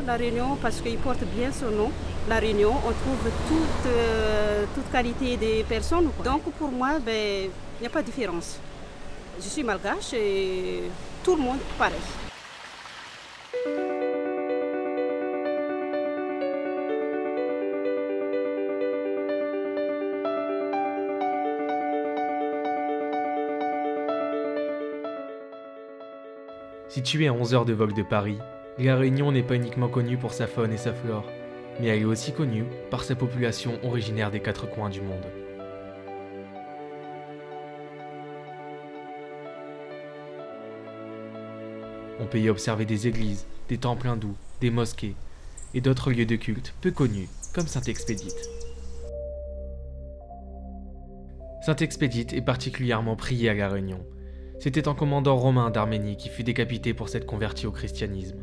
La Réunion, parce qu'il porte bien son nom. La Réunion, on trouve toute qualité des personnes. Donc pour moi, il n'y a pas de différence. Je suis malgache et tout le monde pareil. Située à 11 heures de vol de Paris, La Réunion n'est pas uniquement connue pour sa faune et sa flore, mais elle est aussi connue par sa population originaire des quatre coins du monde. On peut y observer des églises, des temples hindous, des mosquées et d'autres lieux de culte peu connus comme Sainte-Expédite. Sainte-Expédite est particulièrement priée à La Réunion. C'était un commandant romain d'Arménie qui fut décapité pour s'être converti au christianisme.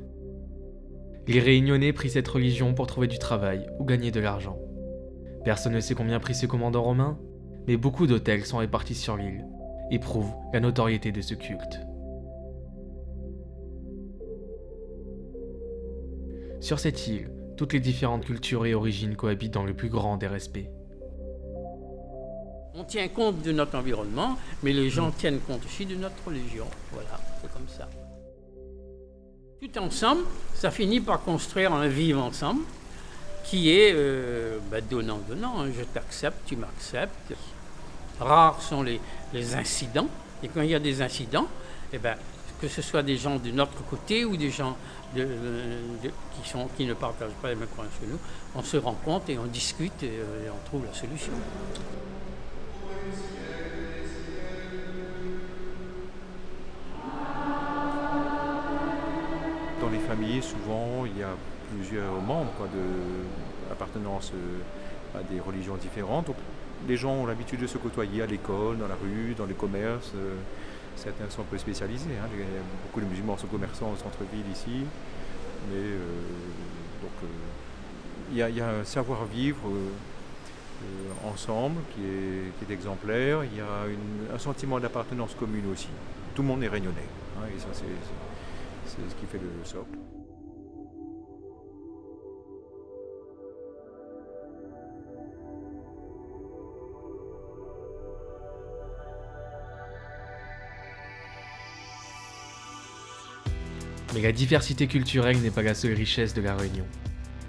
Les Réunionnais prient cette religion pour trouver du travail ou gagner de l'argent. Personne ne sait combien prie ce commandant romain, mais beaucoup d'hôtels sont répartis sur l'île et prouvent la notoriété de ce culte. Sur cette île, toutes les différentes cultures et origines cohabitent dans le plus grand des respects. On tient compte de notre environnement, mais les gens tiennent compte aussi de notre religion. Voilà, c'est comme ça. Tout ensemble, ça finit par construire un vivre ensemble qui est donnant-donnant. Je t'accepte, tu m'acceptes. Rares sont les incidents. Et quand il y a des incidents, que ce soit des gens de notre côté ou des gens qui ne partagent pas les mêmes croyances que nous, on se rencontre et on discute et on trouve la solution. Dans les familles, souvent, il y a plusieurs membres d'appartenance à des religions différentes. Donc, les gens ont l'habitude de se côtoyer à l'école, dans la rue, dans les commerces. Certains sont un peu spécialisés. Beaucoup de musulmans sont commerçants au centre-ville ici. Mais il y a un savoir-vivre ensemble qui est exemplaire. Il y a un sentiment d'appartenance commune aussi. Tout le monde est réunionnais. Et ça, c'est ce qui fait le socle. Mais la diversité culturelle n'est pas la seule richesse de La Réunion.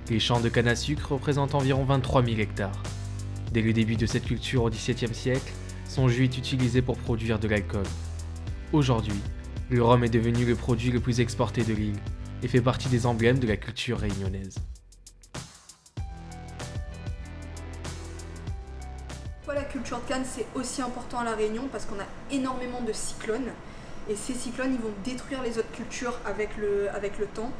Les champs de canne à sucre représentent environ 23 000 hectares. Dès le début de cette culture au XVIIe siècle, son jus est utilisé pour produire de l'alcool. Aujourd'hui, le rhum est devenu le produit le plus exporté de l'île et fait partie des emblèmes de la culture réunionnaise. La culture de canne, c'est aussi important à La Réunion parce qu'on a énormément de cyclones. Et ces cyclones, ils vont détruire les autres cultures avec le temps.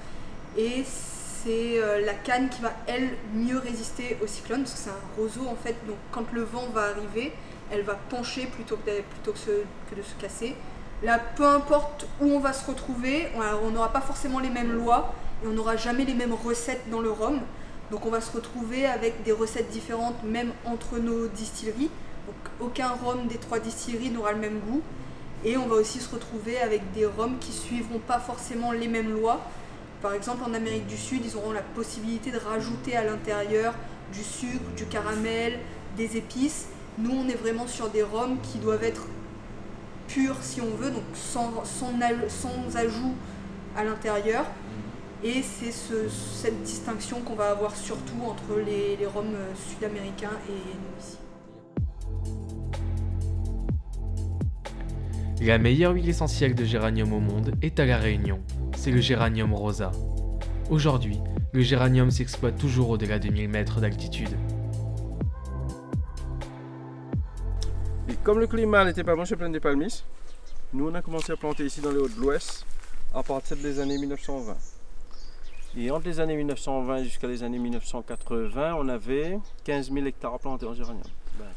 Et c'est la canne qui va, elle, mieux résister aux cyclones, parce que c'est un roseau, en fait. Donc quand le vent va arriver, elle va pencher plutôt que de se casser. Là, peu importe où on va se retrouver, on n'aura pas forcément les mêmes lois et on n'aura jamais les mêmes recettes dans le rhum. Donc on va se retrouver avec des recettes différentes, même entre nos distilleries. Donc aucun rhum des 3 distilleries n'aura le même goût. Et on va aussi se retrouver avec des rhums qui ne suivront pas forcément les mêmes lois. Par exemple, en Amérique du Sud, ils auront la possibilité de rajouter à l'intérieur du sucre, du caramel, des épices. Nous, on est vraiment sur des rhums qui doivent être purs si on veut, donc sans ajout à l'intérieur. Et c'est cette distinction qu'on va avoir surtout entre les rhums sud-américains et nous ici. La meilleure huile essentielle de géranium au monde est à La Réunion, c'est le géranium rosa. Aujourd'hui, le géranium s'exploite toujours au-delà de 1000 mètres d'altitude. Et comme le climat n'était pas bon chez Plaine des Palmistes, nous on a commencé à planter ici dans les Hauts de l'Ouest à partir des années 1920. Et entre les années 1920 jusqu'à les années 1980, on avait 15 000 hectares plantés en géranium.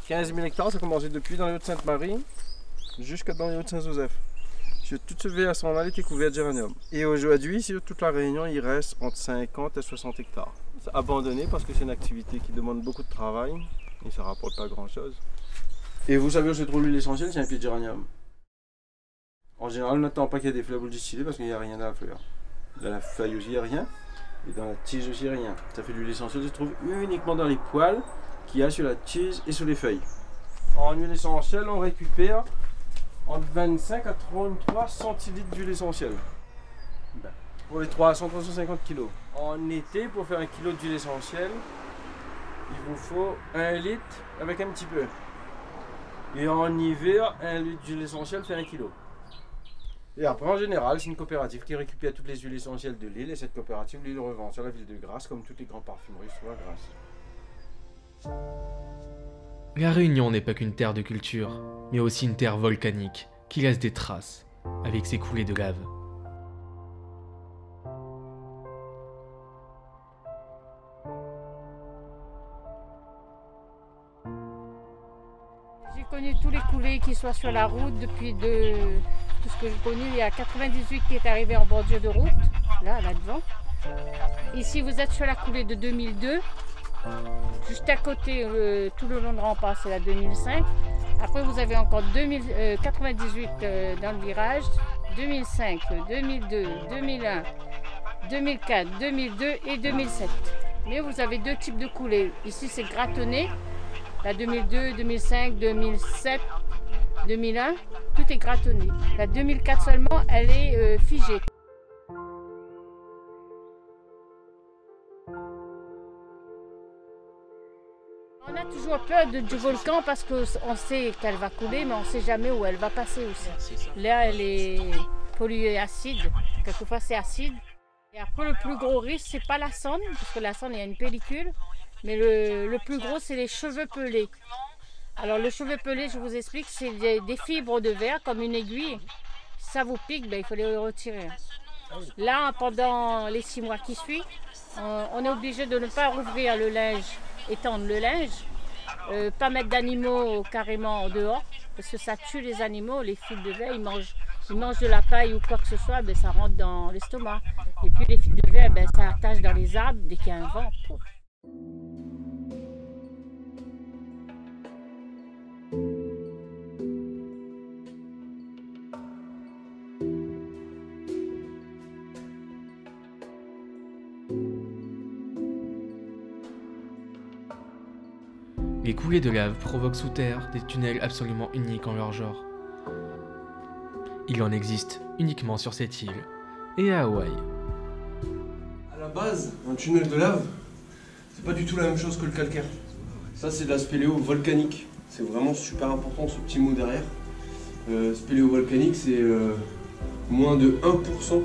15 000 hectares, ça a commencé depuis dans les Hauts-de-Sainte-Marie jusqu'à dans les Hauts-de-Saint-Joseph. Toute cette végétation-là était couverte de géranium. Et aujourd'hui, sur toute la Réunion, il reste entre 50 et 60 hectares. C'est abandonné parce que c'est une activité qui demande beaucoup de travail et ça ne rapporte pas grand-chose. Et vous savez où se trouve l'huile essentielle, c'est un pied de géranium. En général, on n'attend pas qu'il y ait des fleurs pour le distiller parce qu'il n'y a rien dans la fleur. Dans la feuille aussi, il n'y a rien. Et dans la tige aussi, rien. Ça fait de l'huile essentielle, se trouve uniquement dans les poils qu'il y a sur la tige et sur les feuilles. En huile essentielle, on récupère entre 25 à 33 centilitres d'huile essentielle. Pour les 300-350 kg. En été, pour faire 1 kg d'huile essentielle, il vous faut 1 litre avec un petit peu. Et en hiver, 1 litre d'huile essentielle fait 1 kg. Et après, en général, c'est une coopérative qui récupère toutes les huiles essentielles de l'île et cette coopérative lui le revend sur la ville de Grasse, comme toutes les grandes parfumeries sont à Grasse. La Réunion n'est pas qu'une terre de culture, mais aussi une terre volcanique qui laisse des traces avec ses coulées de lave. J'ai connu tous les coulées qui soient sur la route depuis tout ce que j'ai connu. Il y a 98 qui est arrivé en bordure de route, là devant. Ici vous êtes sur la coulée de 2002. Juste à côté, tout le long de rempart, c'est la 2005. Après vous avez encore 98 dans le virage, 2005, 2002, 2001, 2004, 2002 et 2007. Mais vous avez deux types de coulées. Ici c'est gratonné. La 2002, 2005, 2007, 2001, tout est gratonné. La 2004 seulement, elle est figée. On a toujours peur du volcan parce qu'on sait qu'elle va couler, mais on ne sait jamais où elle va passer aussi. Là, elle est polluée acide, quelquefois c'est acide. Et après, le plus gros risque, c'est pas la sonde, parce que la sonde, il y a une pellicule. Mais le plus gros, c'est les cheveux pelés. Alors le cheveu pelé, je vous explique, c'est des fibres de verre comme une aiguille. Si ça vous pique, ben, il faut les retirer. Là, pendant les 6 mois qui suivent, on est obligé de ne pas rouvrir le linge, étendre le linge, pas mettre d'animaux carrément dehors, parce que ça tue les animaux, les fils de verre, ils mangent de la paille ou quoi que ce soit, ben, ça rentre dans l'estomac. Et puis les fils de verre, ben, ça attache dans les arbres, dès qu'il y a un vent, pouf. Les coulées de lave provoquent sous terre des tunnels absolument uniques en leur genre. Il en existe uniquement sur cette île et à Hawaï. À la base, un tunnel de lave, c'est pas du tout la même chose que le calcaire. Ça, c'est de la spéléo-volcanique. C'est vraiment super important ce petit mot derrière. Spéléo-volcanique, c'est moins de 1%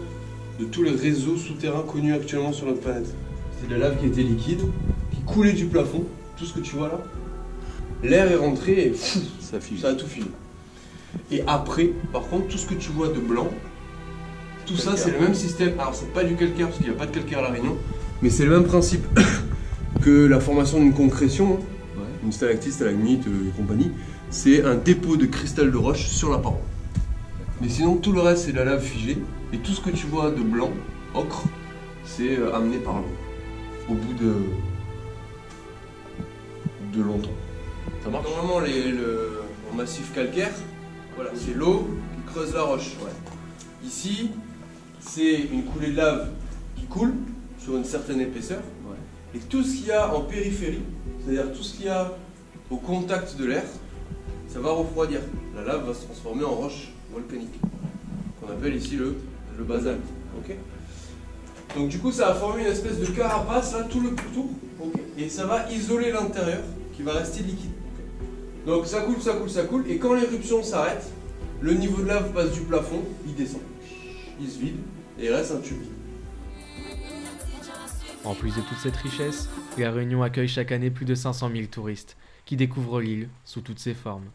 de tout le réseau souterrain connu actuellement sur notre planète. C'est de la lave qui était liquide, qui coulait du plafond, tout ce que tu vois là. L'air est rentré et fou, ça a tout filé. Et après, par contre, tout ce que tu vois de blanc, tout ça c'est le même système. Alors c'est pas du calcaire parce qu'il n'y a pas de calcaire à La Réunion, mais c'est le même principe que la formation d'une concrétion, une stalactite, stalagmite et compagnie. C'est un dépôt de cristal de roche sur la paroi. Mais sinon tout le reste c'est de la lave figée et tout ce que tu vois de blanc, ocre, c'est amené par l'eau au bout de longtemps. Ça marche. Normalement le massif calcaire, voilà, c'est l'eau qui creuse la roche. Ouais. Ici, c'est une coulée de lave qui coule sur une certaine épaisseur. Ouais. Et tout ce qu'il y a en périphérie, c'est-à-dire tout ce qu'il y a au contact de l'air, ça va refroidir. La lave va se transformer en roche volcanique, qu'on appelle ici le basalte. Okay. Donc du coup, ça va former une espèce de carapace là, tout le tour, okay. Et ça va isoler l'intérieur qui va rester liquide. Okay. Donc ça coule, ça coule, ça coule, et quand l'éruption s'arrête, le niveau de lave passe du plafond, il descend, il se vide, et il reste un tube. En plus de toute cette richesse, La Réunion accueille chaque année plus de 500 000 touristes qui découvrent l'île sous toutes ses formes.